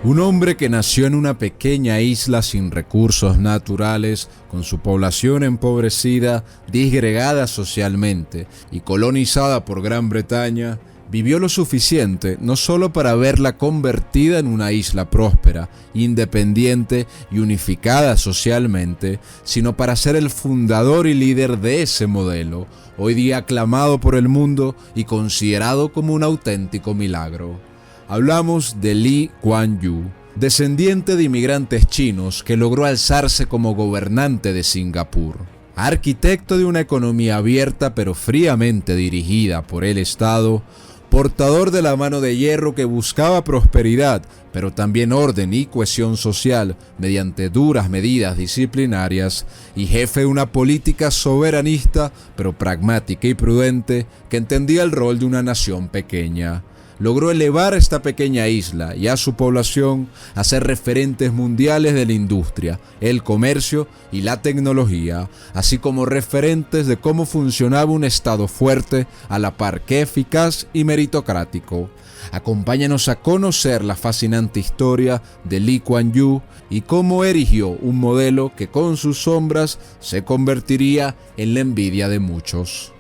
Un hombre que nació en una pequeña isla sin recursos naturales, con su población empobrecida, disgregada socialmente y colonizada por Gran Bretaña, vivió lo suficiente no solo para verla convertida en una isla próspera, independiente y unificada socialmente, sino para ser el fundador y líder de ese modelo, hoy día aclamado por el mundo y considerado como un auténtico milagro. Hablamos de Lee Kuan Yew, descendiente de inmigrantes chinos que logró alzarse como gobernante de Singapur. Arquitecto de una economía abierta pero fríamente dirigida por el Estado, portador de la mano de hierro que buscaba prosperidad, pero también orden y cohesión social mediante duras medidas disciplinarias, y jefe de una política soberanista, pero pragmática y prudente, que entendía el rol de una nación pequeña. Logró elevar a esta pequeña isla y a su población a ser referentes mundiales de la industria, el comercio y la tecnología, así como referentes de cómo funcionaba un Estado fuerte, a la par que eficaz y meritocrático. Acompáñanos a conocer la fascinante historia de Lee Kuan Yew y cómo erigió un modelo que con sus sombras se convertiría en la envidia de muchos.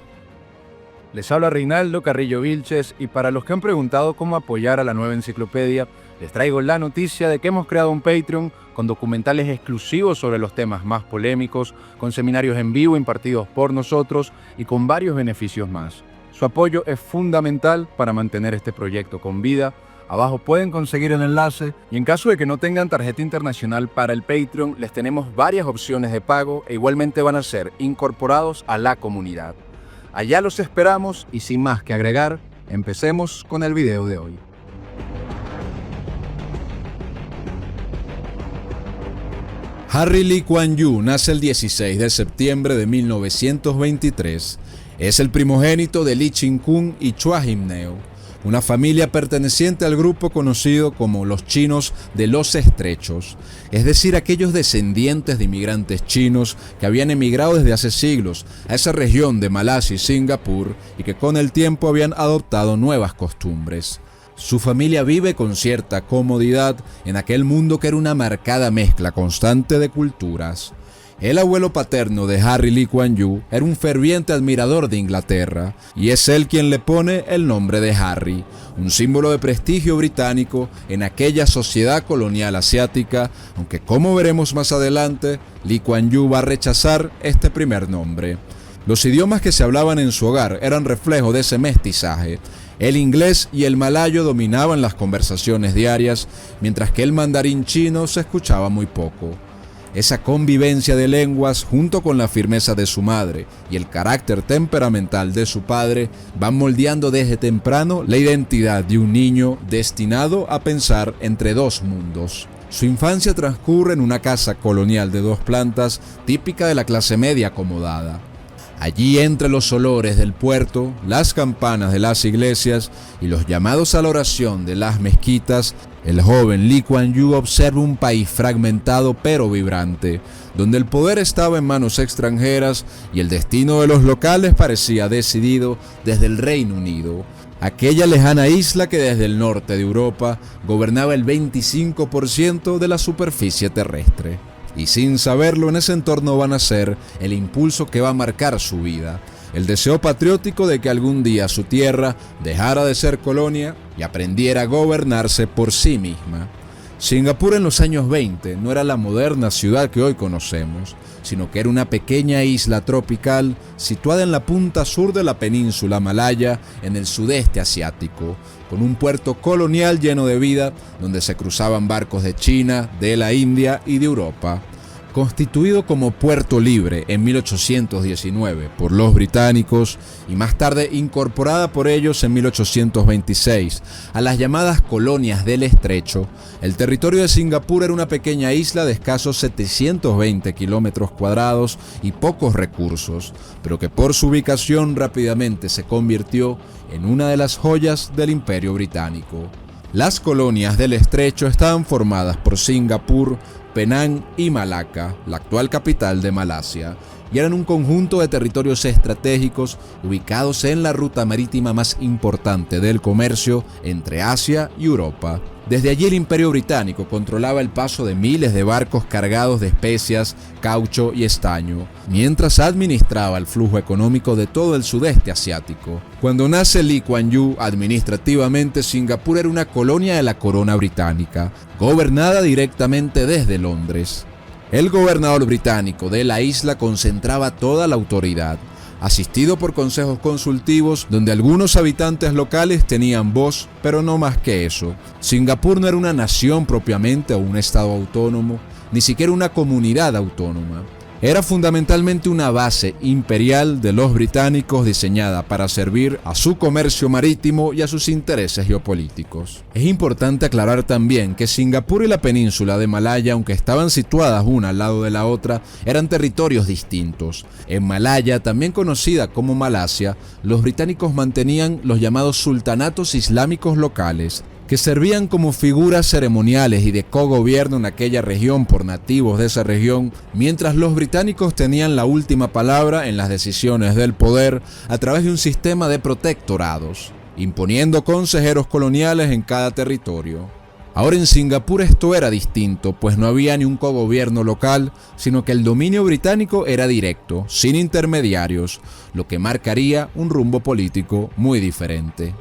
Les habla Reinaldo Carrillo Vilches y para los que han preguntado cómo apoyar a la nueva enciclopedia, les traigo la noticia de que hemos creado un Patreon con documentales exclusivos sobre los temas más polémicos, con seminarios en vivo impartidos por nosotros y con varios beneficios más. Su apoyo es fundamental para mantener este proyecto con vida. Abajo pueden conseguir el enlace y en caso de que no tengan tarjeta internacional para el Patreon, les tenemos varias opciones de pago e igualmente van a ser incorporados a la comunidad. Allá los esperamos y sin más que agregar, empecemos con el video de hoy. Harry Lee Kuan Yew nace el 16 de septiembre de 1923. Es el primogénito de Lee Chin-kung y Chua Him-neo, una familia perteneciente al grupo conocido como los chinos de los estrechos, es decir, aquellos descendientes de inmigrantes chinos que habían emigrado desde hace siglos a esa región de Malasia y Singapur y que con el tiempo habían adoptado nuevas costumbres. Su familia vive con cierta comodidad en aquel mundo que era una marcada mezcla constante de culturas. El abuelo paterno de Harry Lee Kuan Yew era un ferviente admirador de Inglaterra y es él quien le pone el nombre de Harry, un símbolo de prestigio británico en aquella sociedad colonial asiática, aunque como veremos más adelante, Lee Kuan Yew va a rechazar este primer nombre. Los idiomas que se hablaban en su hogar eran reflejo de ese mestizaje. El inglés y el malayo dominaban las conversaciones diarias, mientras que el mandarín chino se escuchaba muy poco. Esa convivencia de lenguas, junto con la firmeza de su madre y el carácter temperamental de su padre, van moldeando desde temprano la identidad de un niño destinado a pensar entre dos mundos. Su infancia transcurre en una casa colonial de 2 plantas, típica de la clase media acomodada. Allí, entre los olores del puerto, las campanas de las iglesias y los llamados a la oración de las mezquitas, el joven Lee Kuan Yew observa un país fragmentado pero vibrante, donde el poder estaba en manos extranjeras y el destino de los locales parecía decidido desde el Reino Unido, aquella lejana isla que desde el norte de Europa gobernaba el 25% de la superficie terrestre. Y sin saberlo, en ese entorno va a nacer el impulso que va a marcar su vida, el deseo patriótico de que algún día su tierra dejara de ser colonia y aprendiera a gobernarse por sí misma. Singapur en los años 20 no era la moderna ciudad que hoy conocemos, sino que era una pequeña isla tropical situada en la punta sur de la península malaya, en el sudeste asiático, con un puerto colonial lleno de vida donde se cruzaban barcos de China, de la India y de Europa. Constituido como puerto libre en 1819 por los británicos y más tarde incorporada por ellos en 1826 a las llamadas colonias del Estrecho, el territorio de Singapur era una pequeña isla de escasos 720 kilómetros cuadrados y pocos recursos, pero que por su ubicación rápidamente se convirtió en una de las joyas del Imperio Británico. Las colonias del Estrecho estaban formadas por Singapur, Penang y Malaca, la actual capital de Malasia, y eran un conjunto de territorios estratégicos ubicados en la ruta marítima más importante del comercio entre Asia y Europa. Desde allí el Imperio Británico controlaba el paso de miles de barcos cargados de especias, caucho y estaño, mientras administraba el flujo económico de todo el sudeste asiático. Cuando nace Lee Kuan Yew, administrativamente Singapur era una colonia de la corona británica, gobernada directamente desde Londres. El gobernador británico de la isla concentraba toda la autoridad, asistido por consejos consultivos donde algunos habitantes locales tenían voz, pero no más que eso. Singapur no era una nación propiamente o un estado autónomo, ni siquiera una comunidad autónoma. Era fundamentalmente una base imperial de los británicos diseñada para servir a su comercio marítimo y a sus intereses geopolíticos. Es importante aclarar también que Singapur y la península de Malaya, aunque estaban situadas una al lado de la otra, eran territorios distintos. En Malaya, también conocida como Malasia, los británicos mantenían los llamados sultanatos islámicos locales, que servían como figuras ceremoniales y de cogobierno en aquella región por nativos de esa región, mientras los británicos tenían la última palabra en las decisiones del poder a través de un sistema de protectorados, imponiendo consejeros coloniales en cada territorio. Ahora en Singapur esto era distinto, pues no había ni un cogobierno local, sino que el dominio británico era directo, sin intermediarios, lo que marcaría un rumbo político muy diferente.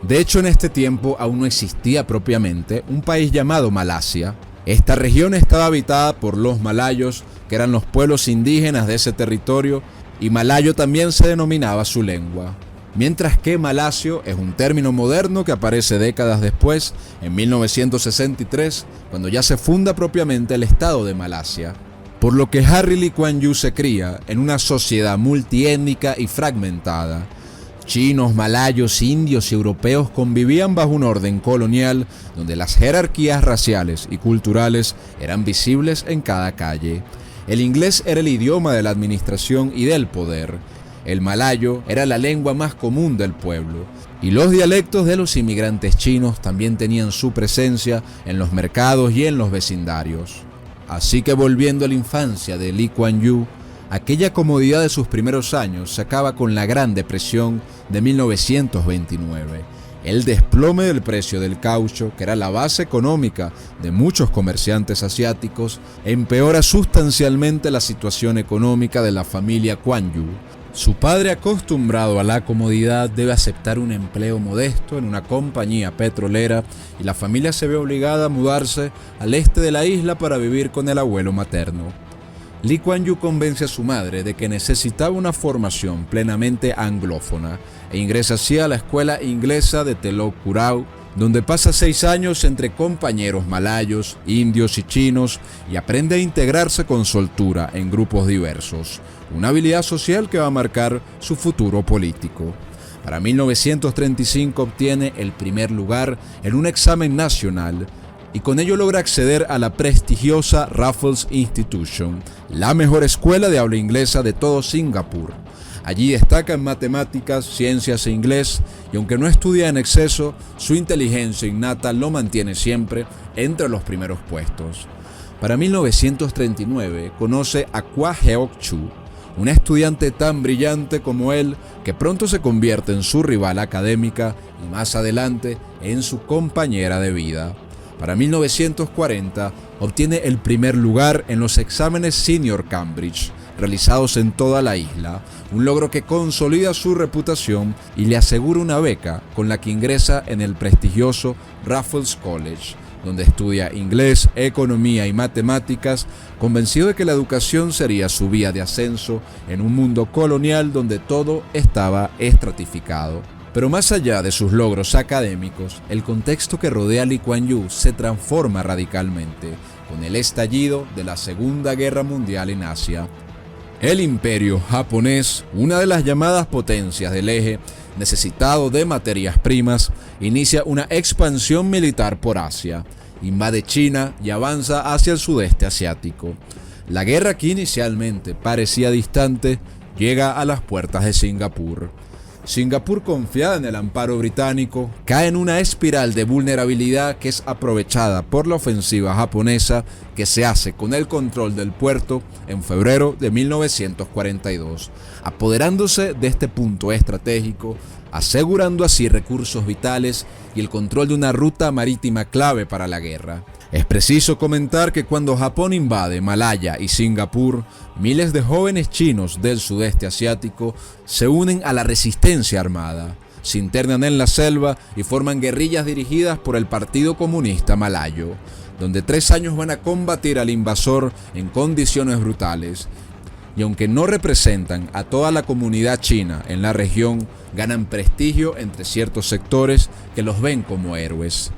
De hecho, en este tiempo aún no existía propiamente un país llamado Malasia. Esta región estaba habitada por los malayos, que eran los pueblos indígenas de ese territorio, y malayo también se denominaba su lengua. Mientras que malasio es un término moderno que aparece décadas después, en 1963, cuando ya se funda propiamente el estado de Malasia. Por lo que Harry Lee Kuan Yew se cría en una sociedad multiétnica y fragmentada. Chinos, malayos, indios y europeos convivían bajo un orden colonial donde las jerarquías raciales y culturales eran visibles en cada calle. El inglés era el idioma de la administración y del poder. El malayo era la lengua más común del pueblo. Y los dialectos de los inmigrantes chinos también tenían su presencia en los mercados y en los vecindarios. Así que volviendo a la infancia de Lee Kuan Yew, aquella comodidad de sus primeros años se acaba con la Gran Depresión de 1929. El desplome del precio del caucho, que era la base económica de muchos comerciantes asiáticos, empeora sustancialmente la situación económica de la familia Kuan Yew. Su padre, acostumbrado a la comodidad, debe aceptar un empleo modesto en una compañía petrolera y la familia se ve obligada a mudarse al este de la isla para vivir con el abuelo materno. Lee Kuan Yew convence a su madre de que necesitaba una formación plenamente anglófona e ingresa así a la escuela inglesa de Telok Kurau, donde pasa 6 años entre compañeros malayos, indios y chinos y aprende a integrarse con soltura en grupos diversos, una habilidad social que va a marcar su futuro político. Para 1935 obtiene el primer lugar en un examen nacional y con ello logra acceder a la prestigiosa Raffles Institution, la mejor escuela de habla inglesa de todo Singapur. Allí destaca en matemáticas, ciencias e inglés, y aunque no estudia en exceso, su inteligencia innata lo mantiene siempre entre los primeros puestos. Para 1939 conoce a Kwa Geok Choo, una estudiante tan brillante como él, que pronto se convierte en su rival académica y más adelante en su compañera de vida. Para 1940 obtiene el primer lugar en los exámenes Senior Cambridge, realizados en toda la isla, un logro que consolida su reputación y le asegura una beca con la que ingresa en el prestigioso Raffles College, donde estudia inglés, economía y matemáticas, convencido de que la educación sería su vía de ascenso en un mundo colonial donde todo estaba estratificado. Pero más allá de sus logros académicos, el contexto que rodea a Lee Kuan Yew se transforma radicalmente con el estallido de la Segunda Guerra Mundial en Asia. El imperio japonés, una de las llamadas potencias del eje, necesitado de materias primas, inicia una expansión militar por Asia, invade China y avanza hacia el sudeste asiático. La guerra, que inicialmente parecía distante, llega a las puertas de Singapur. Singapur, confiada en el amparo británico, cae en una espiral de vulnerabilidad que es aprovechada por la ofensiva japonesa que se hace con el control del puerto en febrero de 1942, apoderándose de este punto estratégico, asegurando así recursos vitales y el control de una ruta marítima clave para la guerra. Es preciso comentar que cuando Japón invade Malaya y Singapur, miles de jóvenes chinos del sudeste asiático se unen a la resistencia armada, se internan en la selva y forman guerrillas dirigidas por el Partido Comunista Malayo, donde 3 años van a combatir al invasor en condiciones brutales. Y aunque no representan a toda la comunidad china en la región, ganan prestigio entre ciertos sectores que los ven como héroes.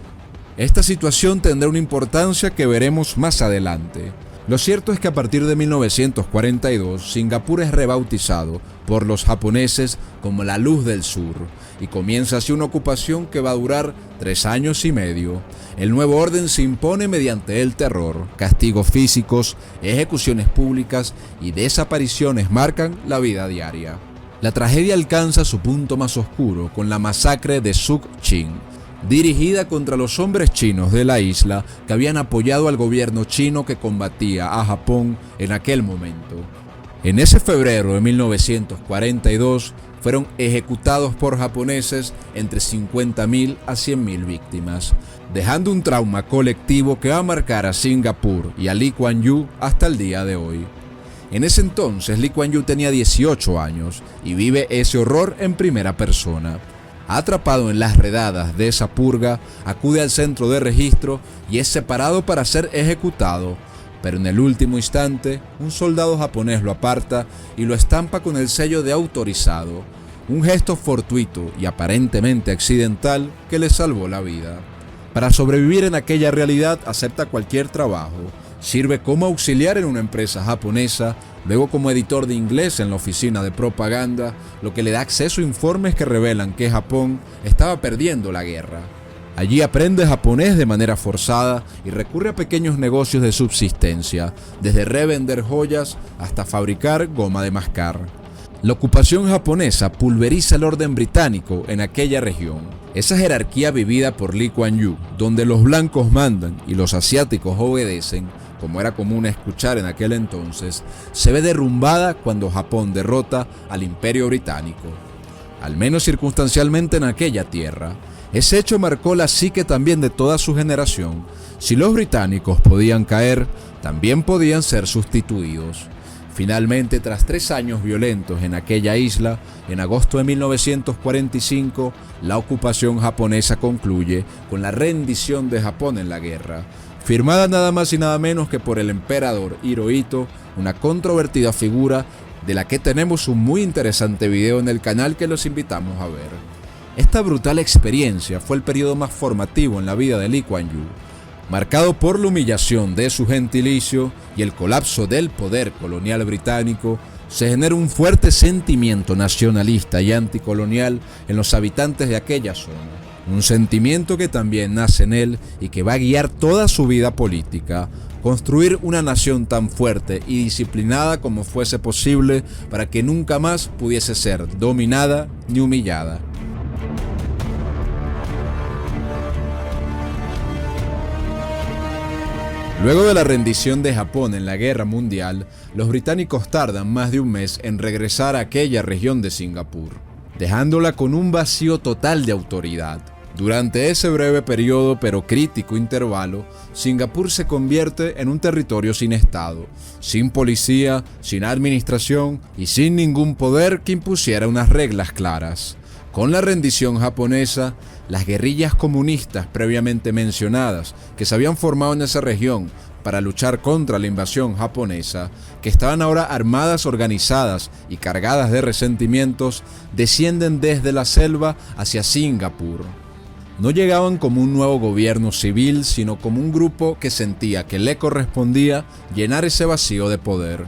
Esta situación tendrá una importancia que veremos más adelante. Lo cierto es que a partir de 1942, Singapur es rebautizado por los japoneses como la Luz del Sur y comienza así una ocupación que va a durar 3 años y medio. El nuevo orden se impone mediante el terror, castigos físicos, ejecuciones públicas y desapariciones marcan la vida diaria. La tragedia alcanza su punto más oscuro con la masacre de Suk Chin, dirigida contra los hombres chinos de la isla que habían apoyado al gobierno chino que combatía a Japón en aquel momento. En ese febrero de 1942 fueron ejecutados por japoneses entre 50.000 a 100.000 víctimas, dejando un trauma colectivo que va a marcar a Singapur y a Lee Kuan Yew hasta el día de hoy. En ese entonces Lee Kuan Yew tenía 18 años y vive ese horror en primera persona. Atrapado en las redadas de esa purga, acude al centro de registro y es separado para ser ejecutado, pero en el último instante, un soldado japonés lo aparta y lo estampa con el sello de autorizado, un gesto fortuito y aparentemente accidental que le salvó la vida. Para sobrevivir en aquella realidad acepta cualquier trabajo, sirve como auxiliar en una empresa japonesa, luego como editor de inglés en la oficina de propaganda, lo que le da acceso a informes que revelan que Japón estaba perdiendo la guerra. Allí aprende japonés de manera forzada y recurre a pequeños negocios de subsistencia, desde revender joyas hasta fabricar goma de mascar. La ocupación japonesa pulveriza el orden británico en aquella región. Esa jerarquía vivida por Lee Kuan Yew, donde los blancos mandan y los asiáticos obedecen, como era común escuchar en aquel entonces, se ve derrumbada cuando Japón derrota al Imperio Británico, al menos circunstancialmente en aquella tierra. Ese hecho marcó la psique también de toda su generación. Si los británicos podían caer, también podían ser sustituidos. Finalmente, tras 3 años violentos en aquella isla, en agosto de 1945, la ocupación japonesa concluye con la rendición de Japón en la guerra, firmada nada más y nada menos que por el emperador Hirohito, una controvertida figura de la que tenemos un muy interesante video en el canal que los invitamos a ver. Esta brutal experiencia fue el periodo más formativo en la vida de Lee Kuan Yew, marcado por la humillación de su gentilicio y el colapso del poder colonial británico. Se genera un fuerte sentimiento nacionalista y anticolonial en los habitantes de aquella zona, un sentimiento que también nace en él y que va a guiar toda su vida política, construir una nación tan fuerte y disciplinada como fuese posible para que nunca más pudiese ser dominada ni humillada. Luego de la rendición de Japón en la Guerra Mundial, los británicos tardan más de un mes en regresar a aquella región de Singapur, dejándola con un vacío total de autoridad. Durante ese breve periodo pero crítico intervalo, Singapur se convierte en un territorio sin Estado, sin policía, sin administración y sin ningún poder que impusiera unas reglas claras. Con la rendición japonesa, las guerrillas comunistas previamente mencionadas que se habían formado en esa región para luchar contra la invasión japonesa, que estaban ahora armadas, organizadas y cargadas de resentimientos, descienden desde la selva hacia Singapur. No llegaban como un nuevo gobierno civil, sino como un grupo que sentía que le correspondía llenar ese vacío de poder.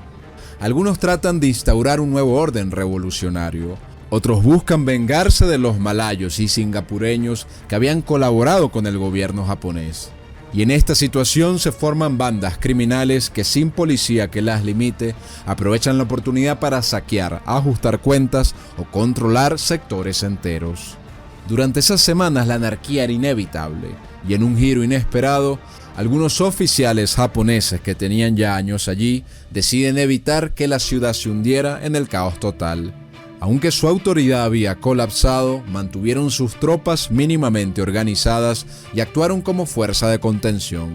Algunos tratan de instaurar un nuevo orden revolucionario. Otros buscan vengarse de los malayos y singapureños que habían colaborado con el gobierno japonés. Y en esta situación se forman bandas criminales que, sin policía que las limite, aprovechan la oportunidad para saquear, ajustar cuentas o controlar sectores enteros. Durante esas semanas la anarquía era inevitable, y en un giro inesperado, algunos oficiales japoneses que tenían ya años allí deciden evitar que la ciudad se hundiera en el caos total. Aunque su autoridad había colapsado, mantuvieron sus tropas mínimamente organizadas y actuaron como fuerza de contención.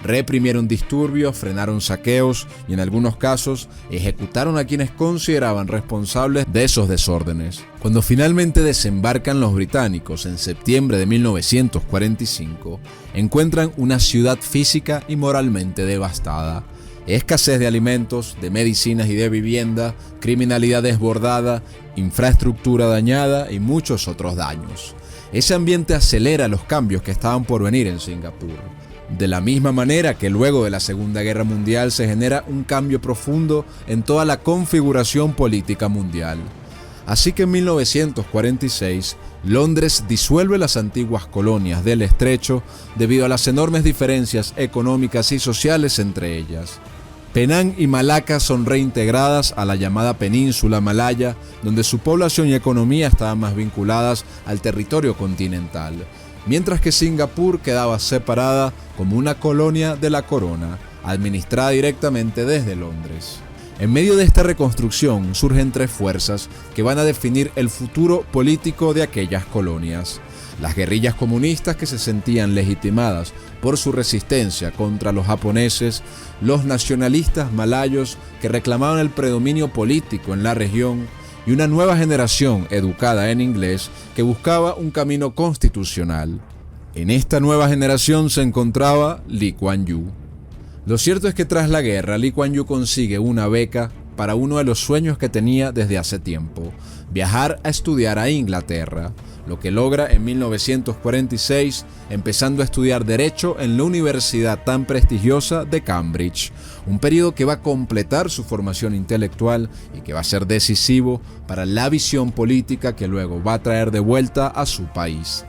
Reprimieron disturbios, frenaron saqueos y en algunos casos ejecutaron a quienes consideraban responsables de esos desórdenes. Cuando finalmente desembarcan los británicos en septiembre de 1945, encuentran una ciudad física y moralmente devastada. Escasez de alimentos, de medicinas y de vivienda, criminalidad desbordada, infraestructura dañada y muchos otros daños. Ese ambiente acelera los cambios que estaban por venir en Singapur. De la misma manera que luego de la Segunda Guerra Mundial se genera un cambio profundo en toda la configuración política mundial. Así que en 1946, Londres disuelve las antiguas colonias del Estrecho debido a las enormes diferencias económicas y sociales entre ellas. Penang y Malaca son reintegradas a la llamada Península Malaya, donde su población y economía estaban más vinculadas al territorio continental, mientras que Singapur quedaba separada como una colonia de la corona, administrada directamente desde Londres. En medio de esta reconstrucción surgen tres fuerzas que van a definir el futuro político de aquellas colonias. Las guerrillas comunistas, que se sentían legitimadas por su resistencia contra los japoneses, los nacionalistas malayos, que reclamaban el predominio político en la región, y una nueva generación educada en inglés que buscaba un camino constitucional. En esta nueva generación se encontraba Lee Kuan Yew. Lo cierto es que tras la guerra, Lee Kuan Yew consigue una beca para uno de los sueños que tenía desde hace tiempo: viajar a estudiar a Inglaterra, lo que logra en 1946, empezando a estudiar Derecho en la universidad tan prestigiosa de Cambridge, un periodo que va a completar su formación intelectual y que va a ser decisivo para la visión política que luego va a traer de vuelta a su país.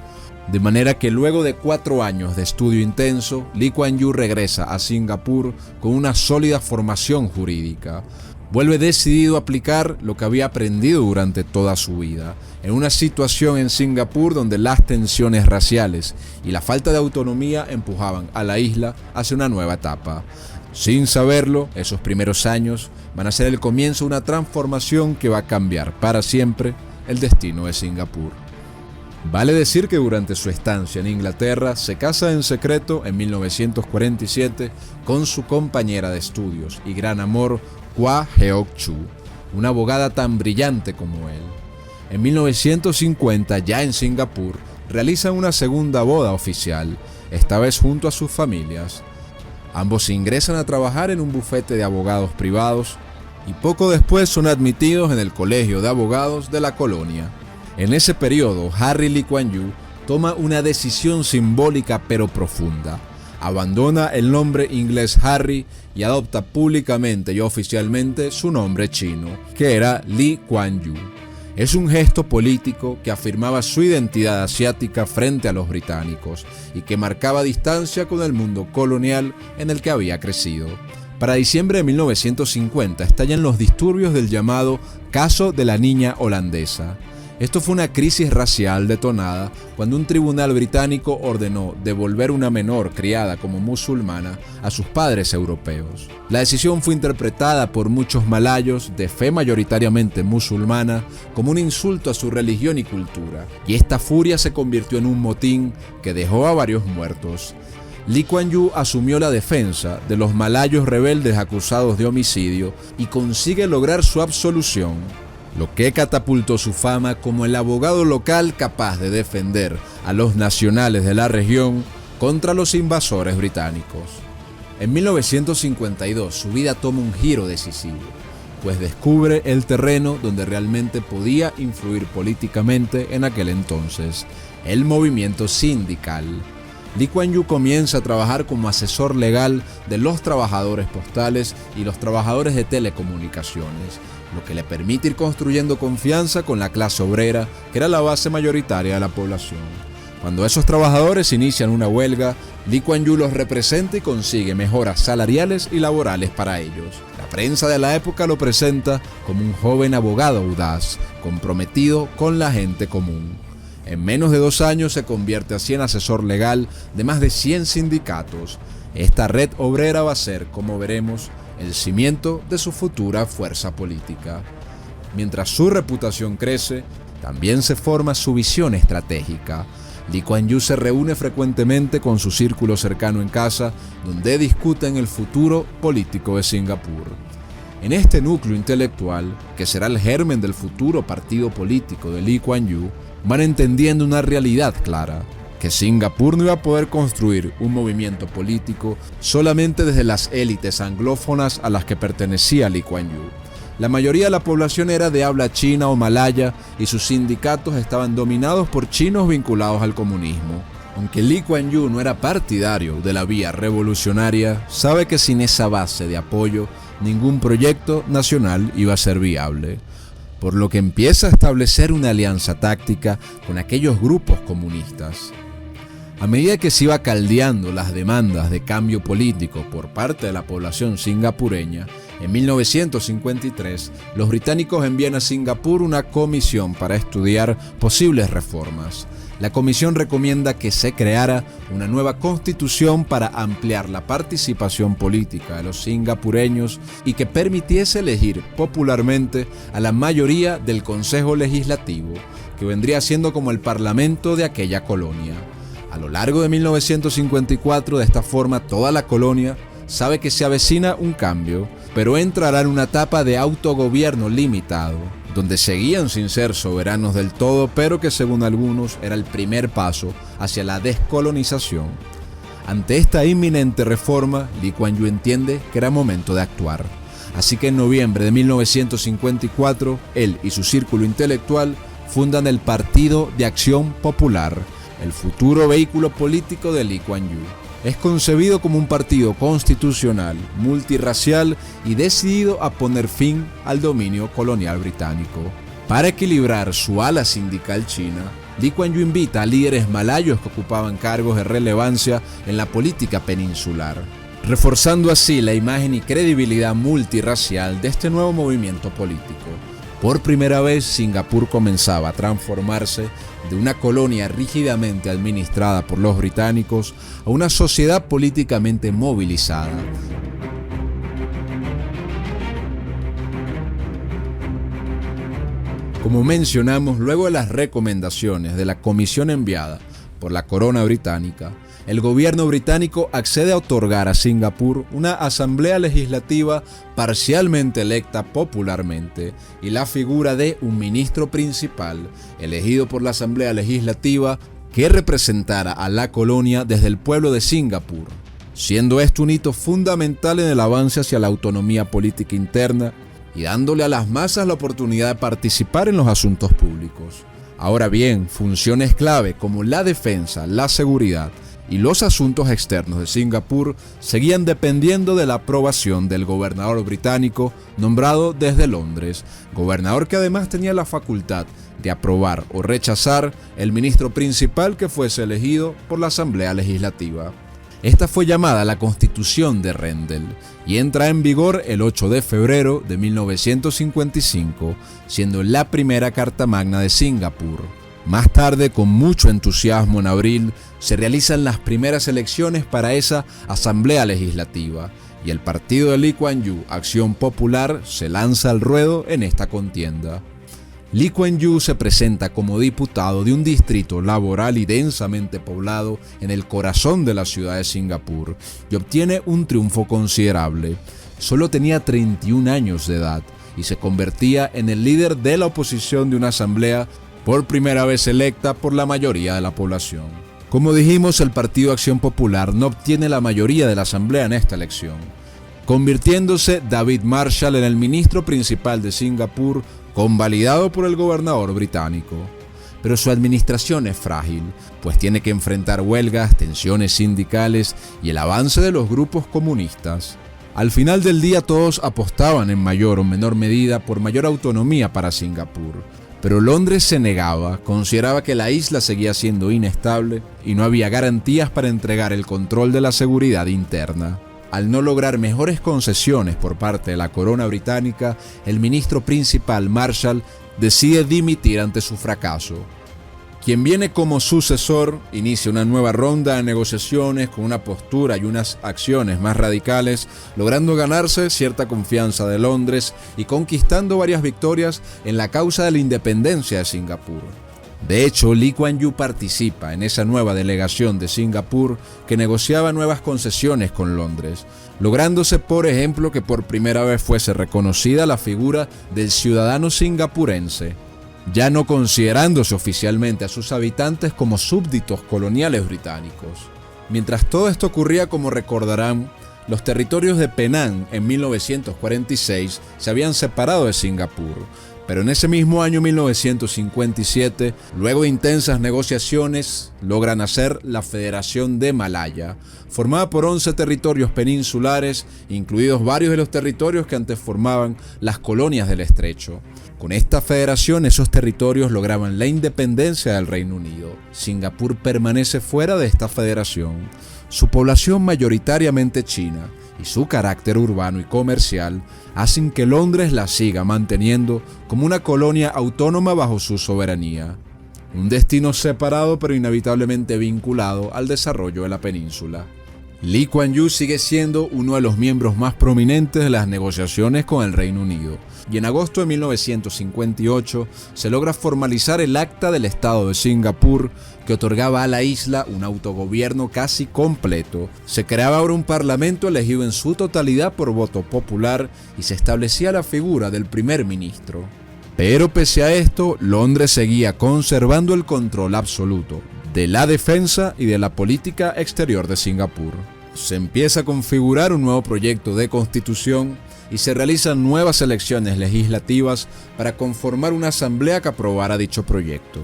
De manera que luego de 4 años de estudio intenso, Lee Kuan Yew regresa a Singapur con una sólida formación jurídica. Vuelve decidido a aplicar lo que había aprendido durante toda su vida, en una situación en Singapur donde las tensiones raciales y la falta de autonomía empujaban a la isla hacia una nueva etapa. Sin saberlo, esos primeros años van a ser el comienzo de una transformación que va a cambiar para siempre el destino de Singapur. Vale decir que durante su estancia en Inglaterra se casa en secreto en 1947 con su compañera de estudios y gran amor, Kwa Geok Choo, una abogada tan brillante como él. En 1950, ya en Singapur, realizan una segunda boda oficial, esta vez junto a sus familias. Ambos ingresan a trabajar en un bufete de abogados privados y poco después son admitidos en el Colegio de Abogados de la colonia. En ese periodo, Harry Lee Kuan Yew toma una decisión simbólica pero profunda. Abandona el nombre inglés Harry y adopta públicamente y oficialmente su nombre chino, que era Lee Kuan Yew. Es un gesto político que afirmaba su identidad asiática frente a los británicos y que marcaba distancia con el mundo colonial en el que había crecido. Para diciembre de 1950 estallan los disturbios del llamado Caso de la Niña Holandesa. Esto fue una crisis racial detonada cuando un tribunal británico ordenó devolver una menor criada como musulmana a sus padres europeos. La decisión fue interpretada por muchos malayos de fe mayoritariamente musulmana como un insulto a su religión y cultura, y esta furia se convirtió en un motín que dejó a varios muertos. Lee Kuan Yew asumió la defensa de los malayos rebeldes acusados de homicidio y consigue lograr su absolución, lo que catapultó su fama como el abogado local capaz de defender a los nacionales de la región contra los invasores británicos. En 1952 su vida toma un giro decisivo, pues descubre el terreno donde realmente podía influir políticamente en aquel entonces, el movimiento sindical. Lee Kuan Yew comienza a trabajar como asesor legal de los trabajadores postales y los trabajadores de telecomunicaciones, lo que le permite ir construyendo confianza con la clase obrera, que era la base mayoritaria de la población. Cuando esos trabajadores inician una huelga, Lee Kuan Yew los representa y consigue mejoras salariales y laborales para ellos. La prensa de la época lo presenta como un joven abogado audaz, comprometido con la gente común. En menos de 2 años se convierte así en asesor legal de más de 100 sindicatos. Esta red obrera va a ser, como veremos, el cimiento de su futura fuerza política. Mientras su reputación crece, también se forma su visión estratégica. Lee Kuan Yew se reúne frecuentemente con su círculo cercano en casa, donde discuten el futuro político de Singapur. En este núcleo intelectual, que será el germen del futuro partido político de Lee Kuan Yew, van entendiendo una realidad clara, que Singapur no iba a poder construir un movimiento político solamente desde las élites anglófonas a las que pertenecía Lee Kuan Yew. La mayoría de la población era de habla china o malaya y sus sindicatos estaban dominados por chinos vinculados al comunismo. Aunque Lee Kuan Yew no era partidario de la vía revolucionaria, sabe que sin esa base de apoyo, ningún proyecto nacional iba a ser viable. Por lo que empieza a establecer una alianza táctica con aquellos grupos comunistas. A medida que se iba caldeando las demandas de cambio político por parte de la población singapureña, en 1953 los británicos envían a Singapur una comisión para estudiar posibles reformas. La comisión recomienda que se creara una nueva constitución para ampliar la participación política de los singapureños y que permitiese elegir popularmente a la mayoría del Consejo Legislativo, que vendría siendo como el parlamento de aquella colonia. A lo largo de 1954, de esta forma, toda la colonia sabe que se avecina un cambio, pero entrará en una etapa de autogobierno limitado, donde seguían sin ser soberanos del todo, pero que según algunos era el primer paso hacia la descolonización. Ante esta inminente reforma, Lee Kuan Yew entiende que era momento de actuar. Así que en noviembre de 1954, él y su círculo intelectual fundan el Partido de Acción Popular, el futuro vehículo político de Lee Kuan Yew. Es concebido como un partido constitucional, multirracial y decidido a poner fin al dominio colonial británico. Para equilibrar su ala sindical china, Lee Kuan Yew invita a líderes malayos que ocupaban cargos de relevancia en la política peninsular, reforzando así la imagen y credibilidad multirracial de este nuevo movimiento político. Por primera vez, Singapur comenzaba a transformarse de una colonia rígidamente administrada por los británicos a una sociedad políticamente movilizada. Como mencionamos, luego de las recomendaciones de la comisión enviada por la corona británica, el gobierno británico accede a otorgar a Singapur una asamblea legislativa parcialmente electa popularmente y la figura de un ministro principal elegido por la asamblea legislativa que representara a la colonia desde el pueblo de Singapur, siendo esto un hito fundamental en el avance hacia la autonomía política interna y dándole a las masas la oportunidad de participar en los asuntos públicos. Ahora bien, funciones clave como la defensa, la seguridad y los asuntos externos de Singapur seguían dependiendo de la aprobación del gobernador británico nombrado desde Londres, gobernador que además tenía la facultad de aprobar o rechazar el ministro principal que fuese elegido por la Asamblea Legislativa. Esta fue llamada la Constitución de Rendell y entra en vigor el 8 de febrero de 1955, siendo la primera Carta Magna de Singapur. Más tarde, con mucho entusiasmo en abril, se realizan las primeras elecciones para esa Asamblea Legislativa y el partido de Lee Kuan Yew, Acción Popular, se lanza al ruedo en esta contienda. Lee Kuan Yew se presenta como diputado de un distrito laboral y densamente poblado en el corazón de la ciudad de Singapur y obtiene un triunfo considerable. Solo tenía 31 años de edad y se convertía en el líder de la oposición de una asamblea por primera vez electa por la mayoría de la población. Como dijimos, el Partido Acción Popular no obtiene la mayoría de la asamblea en esta elección, convirtiéndose David Marshall en el ministro principal de Singapur, convalidado por el gobernador británico. Pero su administración es frágil, pues tiene que enfrentar huelgas, tensiones sindicales y el avance de los grupos comunistas. Al final del día todos apostaban en mayor o menor medida por mayor autonomía para Singapur, Pero Londres se negaba, consideraba que la isla seguía siendo inestable y no había garantías para entregar el control de la seguridad interna. Al no lograr mejores concesiones por parte de la corona británica, el ministro principal, Marshall, decide dimitir ante su fracaso. Quien viene como sucesor inicia una nueva ronda de negociaciones con una postura y unas acciones más radicales, logrando ganarse cierta confianza de Londres y conquistando varias victorias en la causa de la independencia de Singapur. De hecho, Lee Kuan Yew participa en esa nueva delegación de Singapur que negociaba nuevas concesiones con Londres, lográndose, por ejemplo, que por primera vez fuese reconocida la figura del ciudadano singapurense, ya no considerándose oficialmente a sus habitantes como súbditos coloniales británicos. Mientras todo esto ocurría, como recordarán, los territorios de Penang en 1946 se habían separado de Singapur, pero en ese mismo año 1957, luego de intensas negociaciones, logra nacer la Federación de Malaya, formada por 11 territorios peninsulares, incluidos varios de los territorios que antes formaban las colonias del estrecho. Con esta federación, esos territorios lograban la independencia del Reino Unido. Singapur permanece fuera de esta federación. Su población mayoritariamente china y su carácter urbano y comercial hacen que Londres la siga manteniendo como una colonia autónoma bajo su soberanía. Un destino separado pero inevitablemente vinculado al desarrollo de la península. Lee Kuan Yew sigue siendo uno de los miembros más prominentes de las negociaciones con el Reino Unido, y en agosto de 1958 se logra formalizar el Acta del Estado de Singapur, que otorgaba a la isla un autogobierno casi completo. Se creaba ahora un parlamento elegido en su totalidad por voto popular y se establecía la figura del primer ministro. Pero pese a esto, Londres seguía conservando el control absoluto de la defensa y de la política exterior de Singapur. Se empieza a configurar un nuevo proyecto de constitución y se realizan nuevas elecciones legislativas para conformar una asamblea que aprobara dicho proyecto,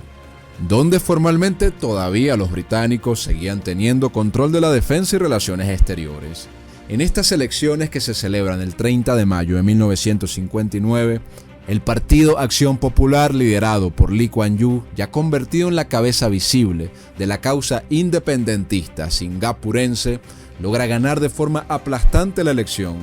donde formalmente todavía los británicos seguían teniendo control de la defensa y relaciones exteriores. En estas elecciones, que se celebran el 30 de mayo de 1959, el Partido Acción Popular, liderado por Lee Kuan Yew, ya convertido en la cabeza visible de la causa independentista singapurense, logra ganar de forma aplastante la elección,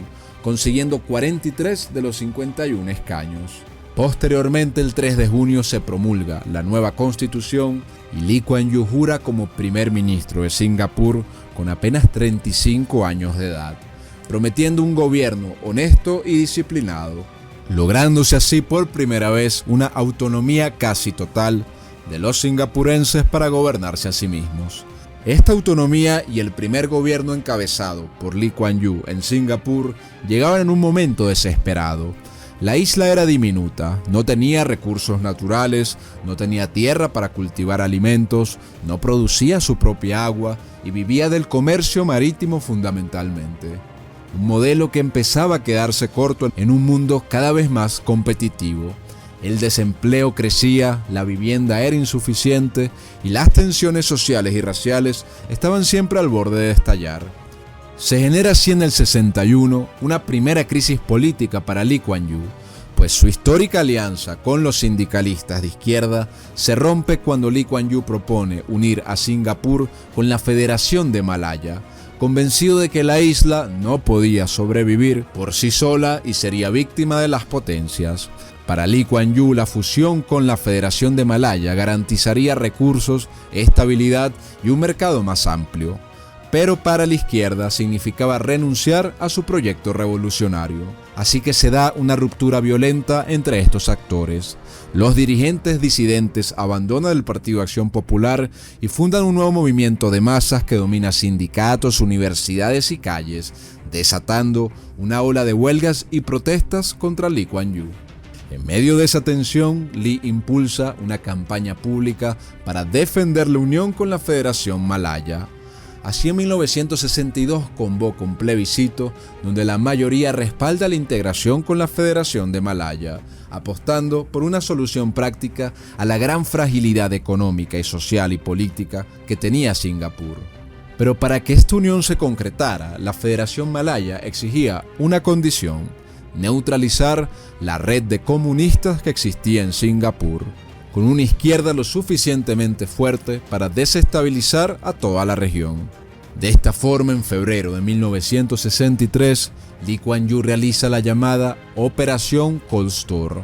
consiguiendo 43 de los 51 escaños. Posteriormente, el 3 de junio se promulga la nueva constitución y Lee Kuan Yew jura como primer ministro de Singapur con apenas 35 años de edad, prometiendo un gobierno honesto y disciplinado, lográndose así por primera vez una autonomía casi total de los singapurenses para gobernarse a sí mismos. Esta autonomía y el primer gobierno encabezado por Lee Kuan Yew en Singapur llegaban en un momento desesperado. La isla era diminuta, no tenía recursos naturales, no tenía tierra para cultivar alimentos, no producía su propia agua y vivía del comercio marítimo fundamentalmente. Un modelo que empezaba a quedarse corto en un mundo cada vez más competitivo. El desempleo crecía, la vivienda era insuficiente y las tensiones sociales y raciales estaban siempre al borde de estallar. Se genera así en el 61 una primera crisis política para Lee Kuan Yew, pues su histórica alianza con los sindicalistas de izquierda se rompe cuando Lee Kuan Yew propone unir a Singapur con la Federación de Malaya, convencido de que la isla no podía sobrevivir por sí sola y sería víctima de las potencias. Para Lee Kuan Yew, la fusión con la Federación de Malaya garantizaría recursos, estabilidad y un mercado más amplio. Pero para la izquierda significaba renunciar a su proyecto revolucionario. Así que se da una ruptura violenta entre estos actores. Los dirigentes disidentes abandonan el Partido Acción Popular y fundan un nuevo movimiento de masas que domina sindicatos, universidades y calles, desatando una ola de huelgas y protestas contra Lee Kuan Yew. En medio de esa tensión, Lee impulsa una campaña pública para defender la unión con la Federación Malaya. Así, en 1962 convoca un plebiscito donde la mayoría respalda la integración con la Federación de Malaya, apostando por una solución práctica a la gran fragilidad económica y social y política que tenía Singapur. Pero para que esta unión se concretara, la Federación Malaya exigía una condición: neutralizar la red de comunistas que existía en Singapur. con una izquierda lo suficientemente fuerte para desestabilizar a toda la región. De esta forma, en febrero de 1963, Lee Kuan Yew realiza la llamada Operación Cold Store,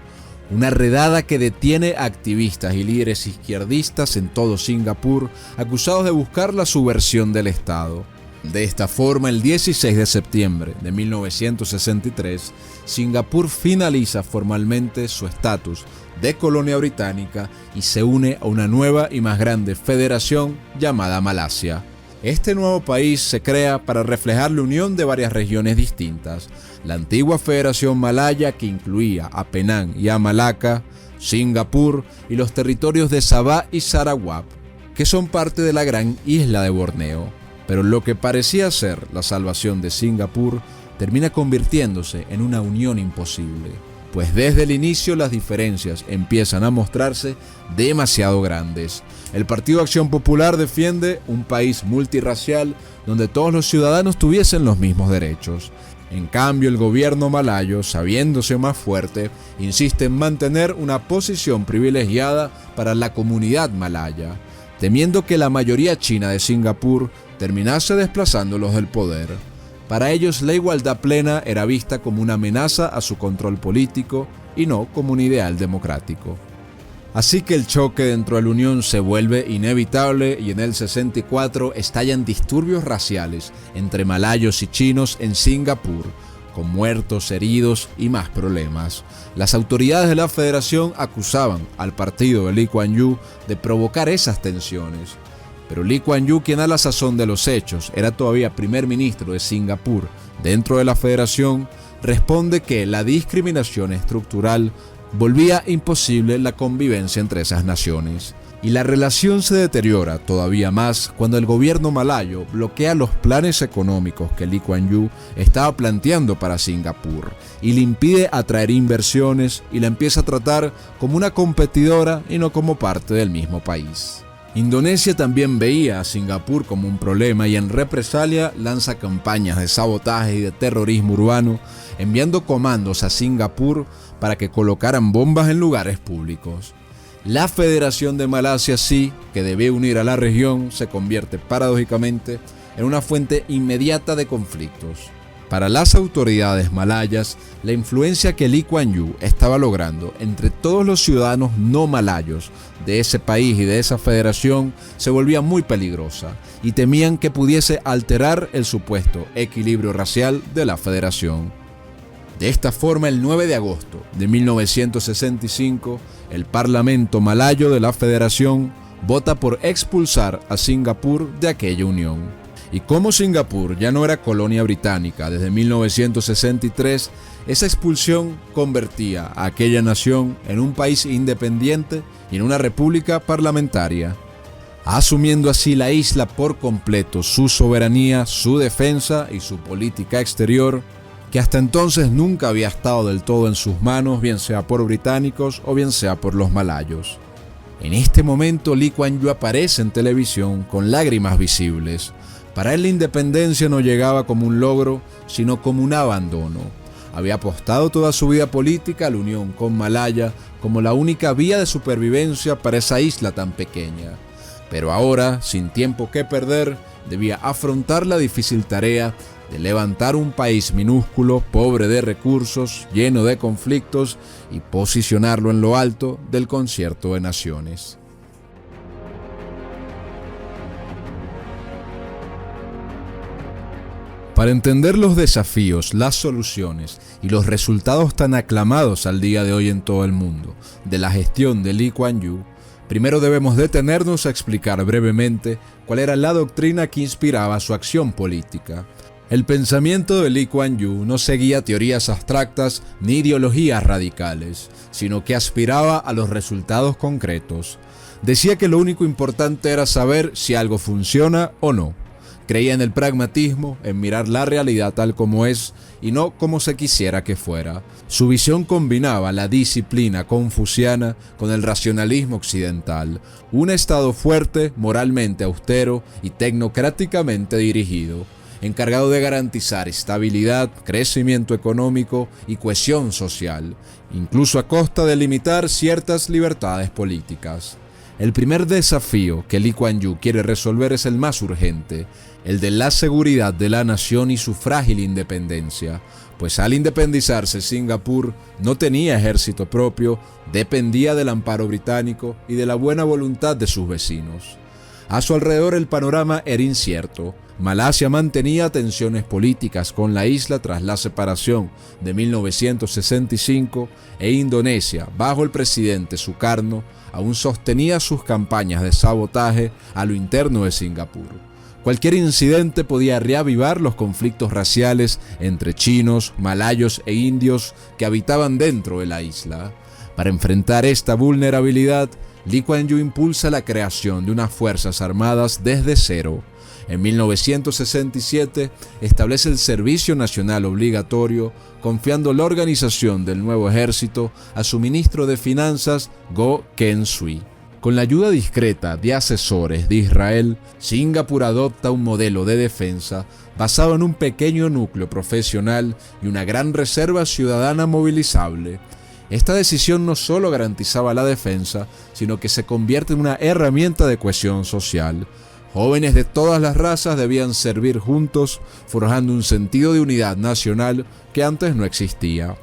una redada que detiene a activistas y líderes izquierdistas en todo Singapur acusados de buscar la subversión del Estado. De esta forma, el 16 de septiembre de 1963, Singapur finaliza formalmente su estatus de colonia británica y se une a una nueva y más grande federación llamada Malasia. Este nuevo país se crea para reflejar la unión de varias regiones distintas. La antigua Federación Malaya, que incluía a Penang y a Malaca, Singapur y los territorios de Sabah y Sarawak, que son parte de la gran isla de Borneo. Pero lo que parecía ser la salvación de Singapur termina convirtiéndose en una unión imposible, pues desde el inicio las diferencias empiezan a mostrarse demasiado grandes. El Partido Acción Popular defiende un país multirracial donde todos los ciudadanos tuviesen los mismos derechos. En cambio, el gobierno malayo, sabiéndose más fuerte, insiste en mantener una posición privilegiada para la comunidad malaya, temiendo que la mayoría china de Singapur terminase desplazándolos del poder. Para ellos, la igualdad plena era vista como una amenaza a su control político y no como un ideal democrático. Así que el choque dentro de la Unión se vuelve inevitable y en el 64 estallan disturbios raciales entre malayos y chinos en Singapur, con muertos, heridos y más problemas. Las autoridades de la federación acusaban al partido de Lee Kuan Yew de provocar esas tensiones. Pero Lee Kuan Yew, quien a la sazón de los hechos era todavía primer ministro de Singapur dentro de la federación, responde que la discriminación estructural volvía imposible la convivencia entre esas naciones. Y la relación se deteriora todavía más cuando el gobierno malayo bloquea los planes económicos que Lee Kuan Yew estaba planteando para Singapur y le impide atraer inversiones y la empieza a tratar como una competidora y no como parte del mismo país. Indonesia también veía a Singapur como un problema y en represalia lanza campañas de sabotaje y de terrorismo urbano, enviando comandos a Singapur para que colocaran bombas en lugares públicos. La Federación de Malasia, sí, que debía unir a la región, se convierte paradójicamente en una fuente inmediata de conflictos. Para las autoridades malayas, la influencia que Lee Kuan Yew estaba logrando entre todos los ciudadanos no malayos de ese país y de esa federación se volvía muy peligrosa y temían que pudiese alterar el supuesto equilibrio racial de la federación. De esta forma, el 9 de agosto de 1965, el Parlamento malayo de la Federación vota por expulsar a Singapur de aquella unión. Y como Singapur ya no era colonia británica desde 1963, esa expulsión convertía a aquella nación en un país independiente y en una república parlamentaria, asumiendo así la isla por completo su soberanía, su defensa y su política exterior, que hasta entonces nunca había estado del todo en sus manos, bien sea por británicos o bien sea por los malayos. En este momento, Lee Kuan Yew aparece en televisión con lágrimas visibles. Para él la independencia no llegaba como un logro, sino como un abandono. Había apostado toda su vida política a la unión con Malaya como la única vía de supervivencia para esa isla tan pequeña. Pero ahora, sin tiempo que perder, debía afrontar la difícil tarea de levantar un país minúsculo, pobre de recursos, lleno de conflictos y posicionarlo en lo alto del concierto de naciones. Para entender los desafíos, las soluciones y los resultados tan aclamados al día de hoy en todo el mundo de la gestión de Lee Kuan Yew, primero debemos detenernos a explicar brevemente cuál era la doctrina que inspiraba su acción política. El pensamiento de Lee Kuan Yew no seguía teorías abstractas ni ideologías radicales, sino que aspiraba a los resultados concretos. Decía que lo único importante era saber si algo funciona o no. Creía en el pragmatismo, en mirar la realidad tal como es y no como se quisiera que fuera. Su visión combinaba la disciplina confuciana con el racionalismo occidental, un Estado fuerte, moralmente austero y tecnocráticamente dirigido. encargado de garantizar estabilidad, crecimiento económico y cohesión social, incluso a costa de limitar ciertas libertades políticas. El primer desafío que Lee Kuan Yew quiere resolver es el más urgente, el de la seguridad de la nación y su frágil independencia, pues al independizarse Singapur no tenía ejército propio, dependía del amparo británico y de la buena voluntad de sus vecinos. A su alrededor el panorama era incierto. Malasia mantenía tensiones políticas con la isla tras la separación de 1965 e Indonesia, bajo el presidente Sukarno, aún sostenía sus campañas de sabotaje a lo interno de Singapur. Cualquier incidente podía reavivar los conflictos raciales entre chinos, malayos e indios que habitaban dentro de la isla. Para enfrentar esta vulnerabilidad, Lee Kuan Yew impulsa la creación de unas fuerzas armadas desde cero. En 1967 establece el Servicio Nacional Obligatorio, confiando la organización del nuevo ejército a su ministro de Finanzas, Goh Keng Swee. Con la ayuda discreta de asesores de Israel, Singapur adopta un modelo de defensa basado en un pequeño núcleo profesional y una gran reserva ciudadana movilizable. Esta decisión no solo garantizaba la defensa, sino que se convierte en una herramienta de cohesión social. Jóvenes de todas las razas debían servir juntos, forjando un sentido de unidad nacional que antes no existía.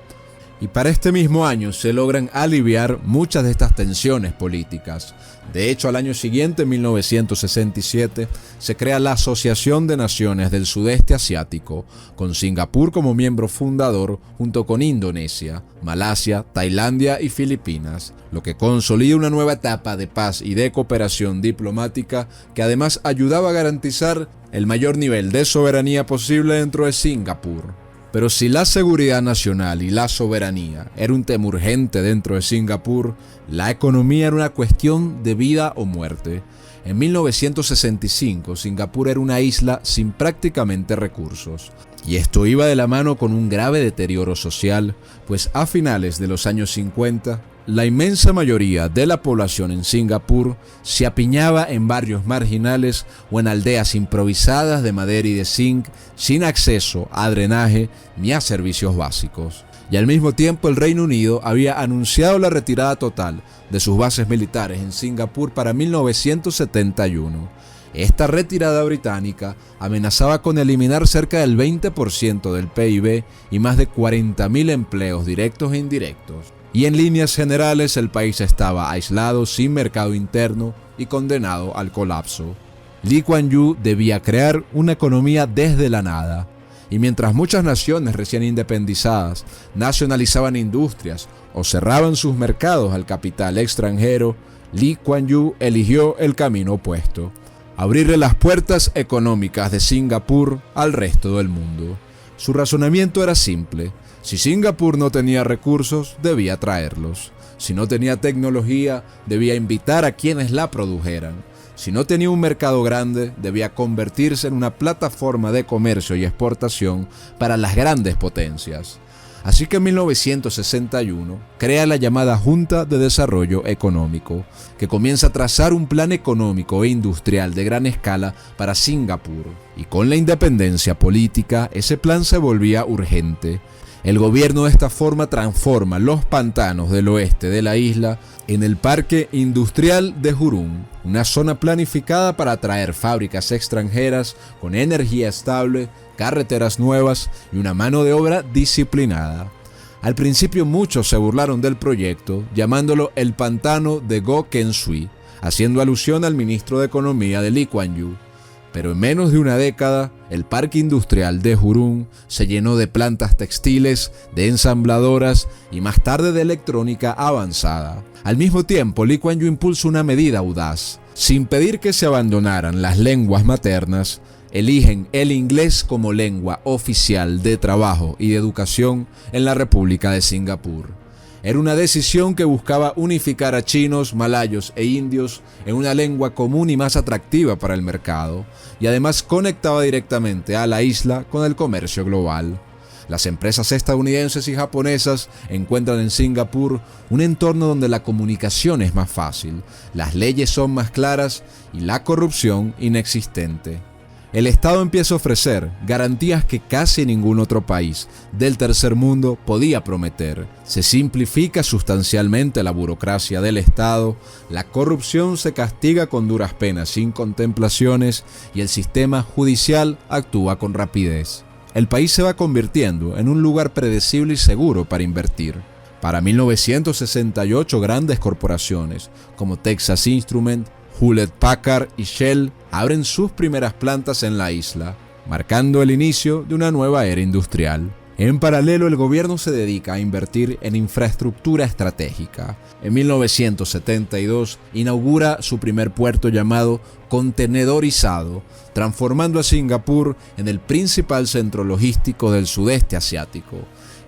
Y para este mismo año se logran aliviar muchas de estas tensiones políticas. De hecho, al año siguiente, en 1967, se crea la Asociación de Naciones del Sudeste Asiático, con Singapur como miembro fundador, junto con Indonesia, Malasia, Tailandia y Filipinas, lo que consolida una nueva etapa de paz y de cooperación diplomática que además ayudaba a garantizar el mayor nivel de soberanía posible dentro de Singapur. Pero si la seguridad nacional y la soberanía era un tema urgente dentro de Singapur, la economía era una cuestión de vida o muerte. En 1965, Singapur era una isla sin prácticamente recursos. Y esto iba de la mano con un grave deterioro social, pues a finales de los años 50, la inmensa mayoría de la población en Singapur se apiñaba en barrios marginales o en aldeas improvisadas de madera y de zinc, sin acceso a drenaje ni a servicios básicos. Y al mismo tiempo el Reino Unido había anunciado la retirada total de sus bases militares en Singapur para 1971. Esta retirada británica amenazaba con eliminar cerca del 20% del PIB y más de 40.000 empleos directos e indirectos. Y en líneas generales el país estaba aislado, sin mercado interno y condenado al colapso. Lee Kuan Yew debía crear una economía desde la nada. Y mientras muchas naciones recién independizadas nacionalizaban industrias o cerraban sus mercados al capital extranjero, Lee Kuan Yew eligió el camino opuesto: abrirle las puertas económicas de Singapur al resto del mundo. Su razonamiento era simple: si Singapur no tenía recursos, debía traerlos. Si no tenía tecnología, debía invitar a quienes la produjeran. Si no tenía un mercado grande, debía convertirse en una plataforma de comercio y exportación para las grandes potencias. Así que en 1961 crea la llamada Junta de Desarrollo Económico, que comienza a trazar un plan económico e industrial de gran escala para Singapur. Y con la independencia política, ese plan se volvía urgente. El gobierno de esta forma transforma los pantanos del oeste de la isla en el Parque Industrial de Jurong, una zona planificada para atraer fábricas extranjeras con energía estable, carreteras nuevas y una mano de obra disciplinada. Al principio muchos se burlaron del proyecto, llamándolo el pantano de Goh Keng Swee, haciendo alusión al ministro de Economía de Lee Kuan Yew. Pero en menos de una década, el parque industrial de Jurong se llenó de plantas textiles, de ensambladoras y más tarde de electrónica avanzada. Al mismo tiempo, Lee Kuan Yew impulsa una medida audaz. Sin pedir que se abandonaran las lenguas maternas, eligen el inglés como lengua oficial de trabajo y de educación en la República de Singapur. Era una decisión que buscaba unificar a chinos, malayos e indios en una lengua común y más atractiva para el mercado, y además conectaba directamente a la isla con el comercio global. Las empresas estadounidenses y japonesas encuentran en Singapur un entorno donde la comunicación es más fácil, las leyes son más claras y la corrupción inexistente. el Estado empieza a ofrecer garantías que casi ningún otro país del tercer mundo podía prometer. Se simplifica sustancialmente la burocracia del Estado, la corrupción se castiga con duras penas sin contemplaciones y el sistema judicial actúa con rapidez. El país se va convirtiendo en un lugar predecible y seguro para invertir. Para 1968, grandes corporaciones como Texas Instruments, Hewlett-Packard y Shell abren sus primeras plantas en la isla, marcando el inicio de una nueva era industrial. En paralelo, el gobierno se dedica a invertir en infraestructura estratégica. En 1972 inaugura su primer puerto llamado Contenedorizado, transformando a Singapur en el principal centro logístico del sudeste asiático.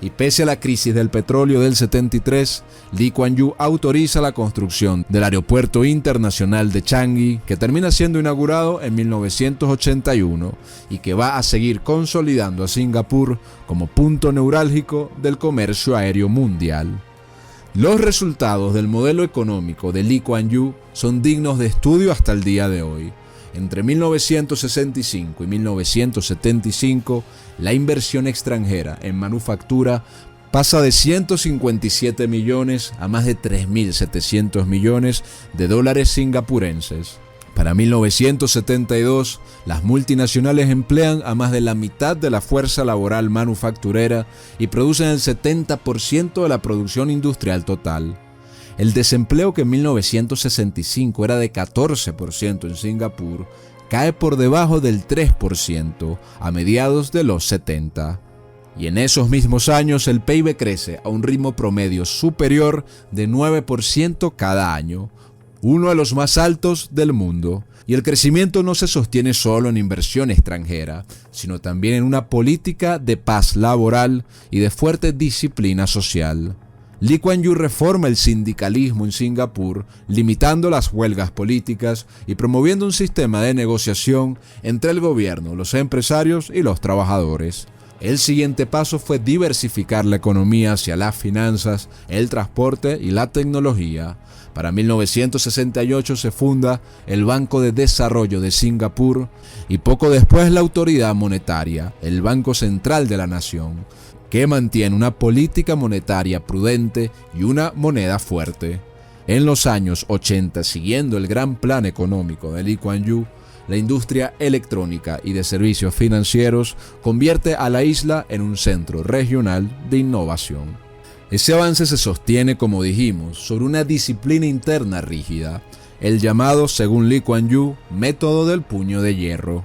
Y pese a la crisis del petróleo del 73, Lee Kuan Yew autoriza la construcción del Aeropuerto Internacional de Changi, que termina siendo inaugurado en 1981 y que va a seguir consolidando a Singapur como punto neurálgico del comercio aéreo mundial. Los resultados del modelo económico de Lee Kuan Yew son dignos de estudio hasta el día de hoy. Entre 1965 y 1975, la inversión extranjera en manufactura pasa de 157 millones a más de 3.700 millones de dólares singapurenses. Para 1972, las multinacionales emplean a más de la mitad de la fuerza laboral manufacturera y producen el 70% de la producción industrial total. El desempleo, que en 1965 era de 14% en Singapur, cae por debajo del 3% a mediados de los 70. Y en esos mismos años el PIB crece a un ritmo promedio superior de 9% cada año, uno de los más altos del mundo. Y el crecimiento no se sostiene solo en inversión extranjera, sino también en una política de paz laboral y de fuerte disciplina social. Lee Kuan Yew reforma el sindicalismo en Singapur, limitando las huelgas políticas y promoviendo un sistema de negociación entre el gobierno, los empresarios y los trabajadores. El siguiente paso fue diversificar la economía hacia las finanzas, el transporte y la tecnología. Para 1968 se funda el Banco de Desarrollo de Singapur y poco después la Autoridad Monetaria, el Banco Central de la Nación, que mantiene una política monetaria prudente y una moneda fuerte. En los años 80, siguiendo el gran plan económico de Lee Kuan Yew, la industria electrónica y de servicios financieros convierte a la isla en un centro regional de innovación. Ese avance se sostiene, como dijimos, sobre una disciplina interna rígida, el llamado, según Lee Kuan Yew, método del puño de hierro.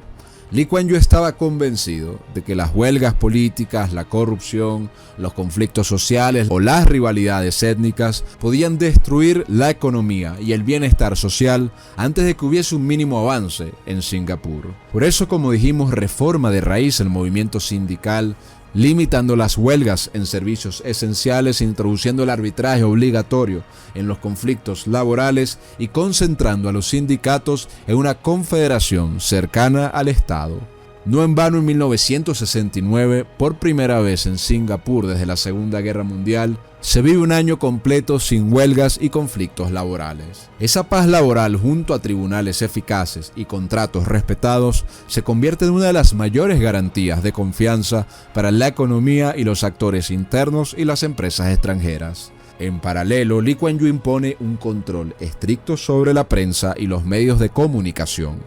Lee Kuan Yew estaba convencido de que las huelgas políticas, la corrupción, los conflictos sociales o las rivalidades étnicas podían destruir la economía y el bienestar social antes de que hubiese un mínimo avance en Singapur. Por eso, como dijimos, reforma de raíz el movimiento sindical, limitando las huelgas en servicios esenciales, introduciendo el arbitraje obligatorio en los conflictos laborales y concentrando a los sindicatos en una confederación cercana al Estado. No en vano, en 1969, por primera vez en Singapur desde la Segunda Guerra Mundial, se vive un año completo sin huelgas y conflictos laborales. Esa paz laboral, junto a tribunales eficaces y contratos respetados, se convierte en una de las mayores garantías de confianza para la economía y los actores internos y las empresas extranjeras. En paralelo, Lee Kuan Yew impone un control estricto sobre la prensa y los medios de comunicación,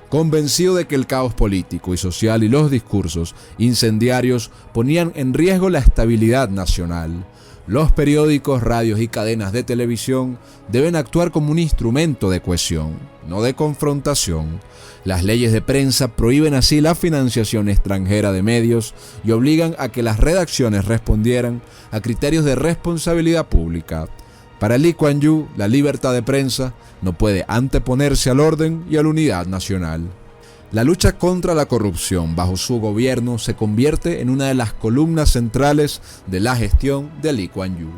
convencido de que el caos político y social y los discursos incendiarios ponían en riesgo la estabilidad nacional. Los periódicos, radios y cadenas de televisión deben actuar como un instrumento de cohesión, no de confrontación. Las leyes de prensa prohíben así la financiación extranjera de medios y obligan a que las redacciones respondieran a criterios de responsabilidad pública. Para Lee Kuan Yew, la libertad de prensa no puede anteponerse al orden y a la unidad nacional. La lucha contra la corrupción bajo su gobierno se convierte en una de las columnas centrales de la gestión de Lee Kuan Yew.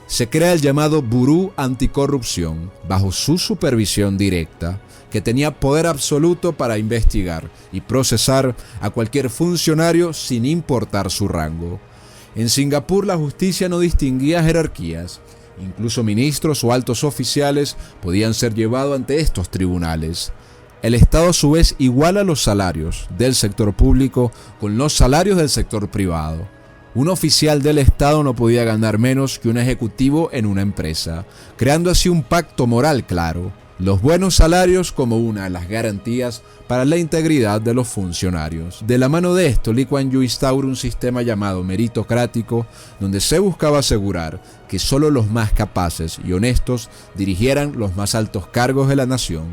Se crea el llamado Buró Anticorrupción bajo su supervisión directa, que tenía poder absoluto para investigar y procesar a cualquier funcionario sin importar su rango. En Singapur la justicia no distinguía jerarquías. Incluso ministros o altos oficiales podían ser llevados ante estos tribunales. El Estado a su vez iguala los salarios del sector público con los salarios del sector privado. Un oficial del Estado no podía ganar menos que un ejecutivo en una empresa, creando así un pacto moral claro: los buenos salarios como una de las garantías para la integridad de los funcionarios. De la mano de esto, Lee Kuan Yew instaura un sistema llamado meritocrático, donde se buscaba asegurar que solo los más capaces y honestos dirigieran los más altos cargos de la nación,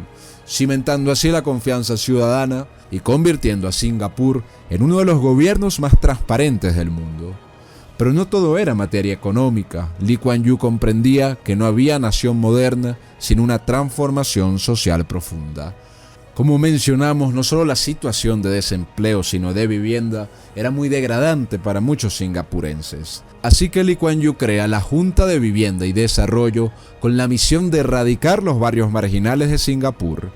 cimentando así la confianza ciudadana y convirtiendo a Singapur en uno de los gobiernos más transparentes del mundo. Pero no todo era materia económica. Lee Kuan Yew comprendía que no había nación moderna sin una transformación social profunda. Como mencionamos, no solo la situación de desempleo, sino de vivienda, era muy degradante para muchos singapurenses. Así que Lee Kuan Yew crea la Junta de Vivienda y Desarrollo con la misión de erradicar los barrios marginales de Singapur.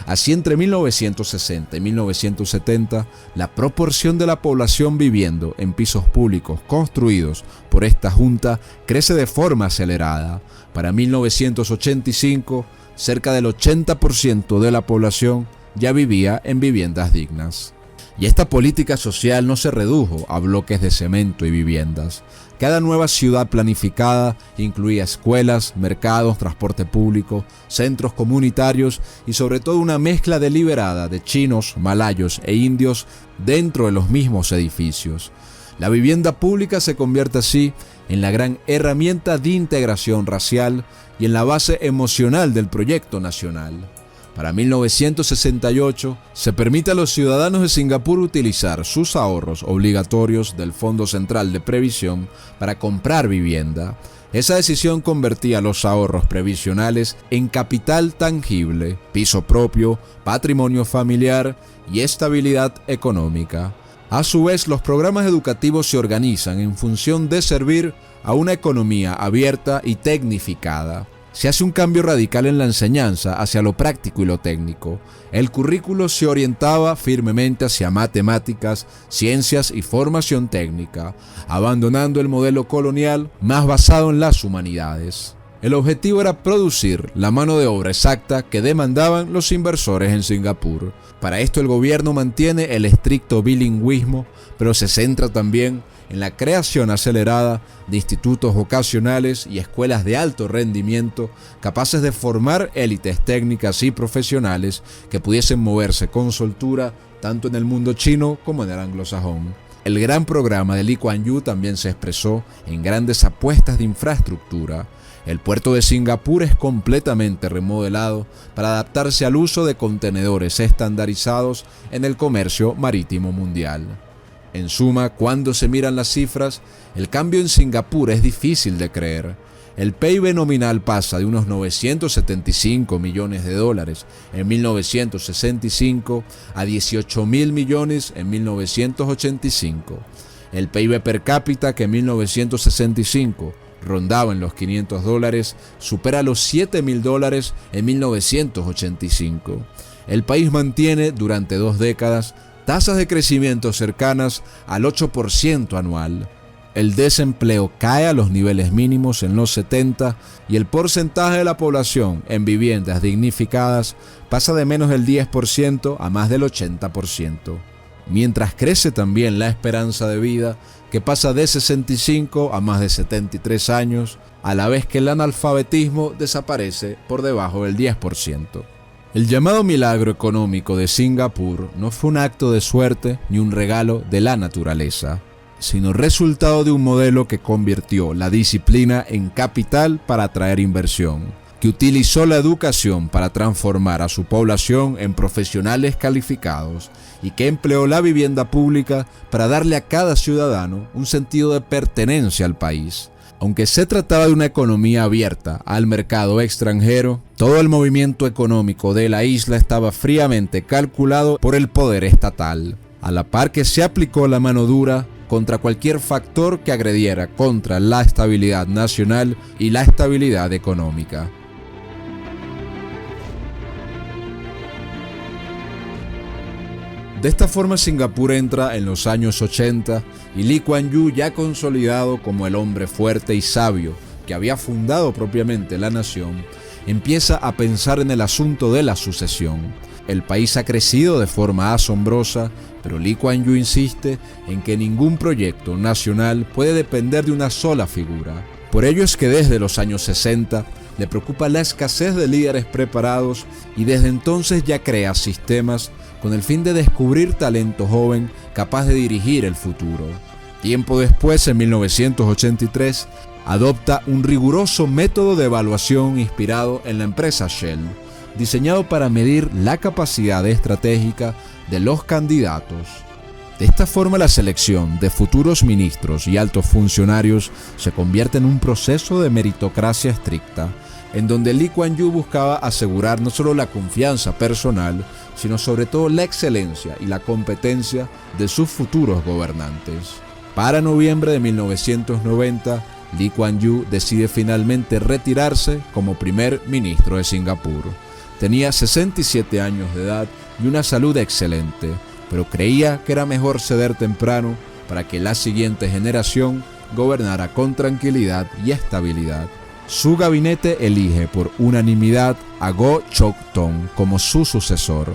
Así, entre 1960 y 1970, la proporción de la población viviendo en pisos públicos construidos por esta junta crece de forma acelerada. Para 1985, cerca del 80% de la población ya vivía en viviendas dignas. Y esta política social no se redujo a bloques de cemento y viviendas. Cada nueva ciudad planificada incluía escuelas, mercados, transporte público, centros comunitarios y sobre todo una mezcla deliberada de chinos, malayos e indios dentro de los mismos edificios. La vivienda pública se convierte así en la gran herramienta de integración racial y en la base emocional del proyecto nacional. Para 1968, se permite a los ciudadanos de Singapur utilizar sus ahorros obligatorios del Fondo Central de Previsión para comprar vivienda. Esa decisión convertía los ahorros previsionales en capital tangible, piso propio, patrimonio familiar y estabilidad económica. A su vez, los programas educativos se organizan en función de servir a una economía abierta y tecnificada. Se hace un cambio radical en la enseñanza hacia lo práctico y lo técnico. El currículo se orientaba firmemente hacia matemáticas, ciencias y formación técnica, abandonando el modelo colonial más basado en las humanidades. El objetivo era producir la mano de obra exacta que demandaban los inversores en Singapur. Para esto el gobierno mantiene el estricto bilingüismo, pero se centra también en la creación acelerada de institutos vocacionales y escuelas de alto rendimiento capaces de formar élites técnicas y profesionales que pudiesen moverse con soltura tanto en el mundo chino como en el anglosajón. El gran programa de Lee Kuan Yew también se expresó en grandes apuestas de infraestructura. El puerto de Singapur es completamente remodelado para adaptarse al uso de contenedores estandarizados en el comercio marítimo mundial. En suma, cuando se miran las cifras, el cambio en Singapur es difícil de creer. El PIB nominal pasa de unos 975 millones de dólares en 1965 a 18.000 millones en 1985. El PIB per cápita, que en 1965 rondaba en los $500, supera los $7.000 en 1985. El país mantiene durante 2 décadas tasas de crecimiento cercanas al 8% anual. El desempleo cae a los niveles mínimos en los 70 y el porcentaje de la población en viviendas dignificadas pasa de menos del 10% a más del 80%. Mientras crece también la esperanza de vida, que pasa de 65 a más de 73 años, a la vez que el analfabetismo desaparece por debajo del 10%. El llamado milagro económico de Singapur no fue un acto de suerte ni un regalo de la naturaleza, sino resultado de un modelo que convirtió la disciplina en capital para atraer inversión, que utilizó la educación para transformar a su población en profesionales calificados y que empleó la vivienda pública para darle a cada ciudadano un sentido de pertenencia al país. Aunque se trataba de una economía abierta al mercado extranjero, todo el movimiento económico de la isla estaba fríamente calculado por el poder estatal, a la par que se aplicó la mano dura contra cualquier factor que agrediera contra la estabilidad nacional y la estabilidad económica. De esta forma, Singapur entra en los años 80 y Lee Kuan Yew, ya consolidado como el hombre fuerte y sabio que había fundado propiamente la nación, empieza a pensar en el asunto de la sucesión. el país ha crecido de forma asombrosa, pero Lee Kuan Yew insiste en que ningún proyecto nacional puede depender de una sola figura. Por ello es que desde los años 60 le preocupa la escasez de líderes preparados y desde entonces ya crea sistemas con el fin de descubrir talento joven capaz de dirigir el futuro. Tiempo después, en 1983, adopta un riguroso método de evaluación inspirado en la empresa Shell, diseñado para medir la capacidad estratégica de los candidatos. De esta forma, la selección de futuros ministros y altos funcionarios se convierte en un proceso de meritocracia estricta, en donde Lee Kuan Yew buscaba asegurar no solo la confianza personal, sino sobre todo la excelencia y la competencia de sus futuros gobernantes. Para noviembre de 1990, Lee Kuan Yew decide finalmente retirarse como primer ministro de Singapur. Tenía 67 años de edad y una salud excelente, pero creía que era mejor ceder temprano para que la siguiente generación gobernara con tranquilidad y estabilidad. Su gabinete elige por unanimidad a Goh Chok Tong como su sucesor,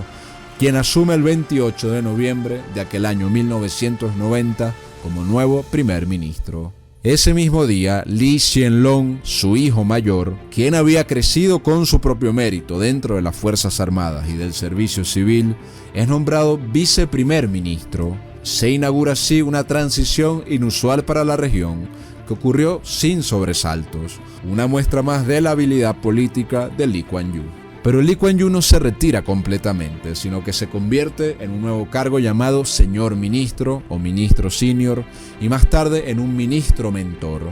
quien asume el 28 de noviembre de aquel año 1990 como nuevo primer ministro. Ese mismo día, Lee Hsien Loong, su hijo mayor, quien había crecido con su propio mérito dentro de las Fuerzas Armadas y del servicio civil, es nombrado viceprimer ministro. Se inaugura así una transición inusual para la región, que ocurrió sin sobresaltos, una muestra más de la habilidad política de Lee Kuan Yew. Pero Lee Kuan Yew no se retira completamente, sino que se convierte en un nuevo cargo llamado señor ministro o ministro senior y más tarde en un ministro mentor,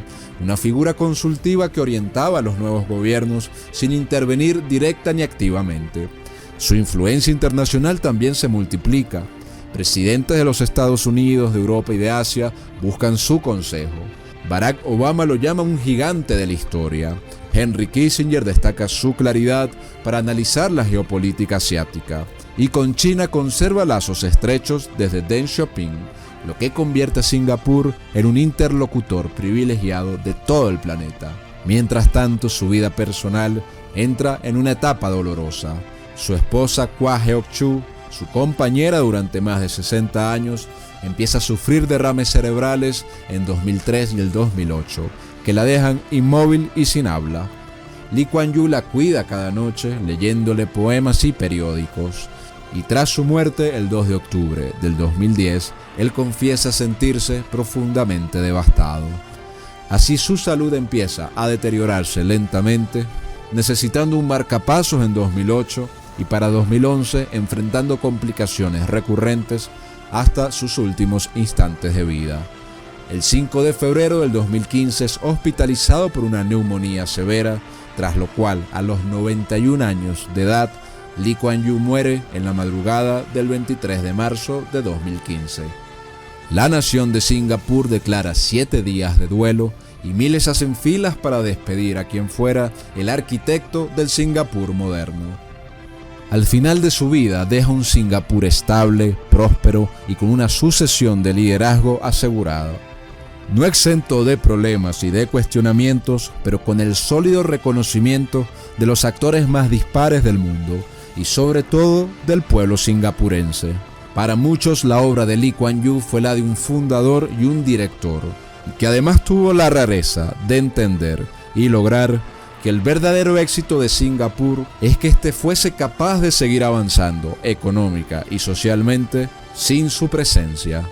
una figura consultiva que orientaba a los nuevos gobiernos sin intervenir directa ni activamente. Su influencia internacional también se multiplica. Presidentes de los Estados Unidos, de Europa y de Asia buscan su consejo. Barack Obama lo llama un gigante de la historia. Henry Kissinger destaca su claridad para analizar la geopolítica asiática. Y con China conserva lazos estrechos desde Deng Xiaoping, lo que convierte a Singapur en un interlocutor privilegiado de todo el planeta. Mientras tanto, su vida personal entra en una etapa dolorosa. Su esposa Kwa Geok Choo, su compañera durante más de 60 años, empieza a sufrir derrames cerebrales en 2003 y el 2008, que la dejan inmóvil y sin habla. Lee Kuan Yew la cuida cada noche leyéndole poemas y periódicos, y tras su muerte el 2 de octubre del 2010, él confiesa sentirse profundamente devastado. Así su salud empieza a deteriorarse lentamente, necesitando un marcapasos en 2008 y para 2011 enfrentando complicaciones recurrentes hasta sus últimos instantes de vida. El 5 de febrero del 2015 es hospitalizado por una neumonía severa, tras lo cual, a los 91 años de edad, Lee Kuan Yew muere en la madrugada del 23 de marzo de 2015. La nación de Singapur declara 7 días de duelo y miles hacen filas para despedir a quien fuera el arquitecto del Singapur moderno. Al final de su vida deja un Singapur estable, próspero y con una sucesión de liderazgo asegurada. No exento de problemas y de cuestionamientos, pero con el sólido reconocimiento de los actores más dispares del mundo y sobre todo del pueblo singapurense. Para muchos la obra de Lee Kuan Yew fue la de un fundador y un director, que además tuvo la rareza de entender y lograr que el verdadero éxito de Singapur es que éste fuese capaz de seguir avanzando económica y socialmente sin su presencia.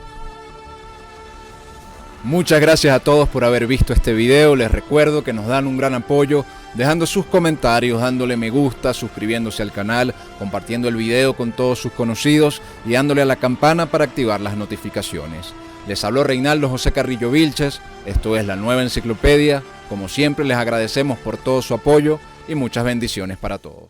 Muchas gracias a todos por haber visto este video. Les recuerdo que nos dan un gran apoyo dejando sus comentarios, dándole me gusta, suscribiéndose al canal, compartiendo el video con todos sus conocidos y dándole a la campana para activar las notificaciones. Les habló Reinaldo José Carrillo Vilches, esto es La Nueva Enciclopedia. Como siempre les agradecemos por todo su apoyo y muchas bendiciones para todos.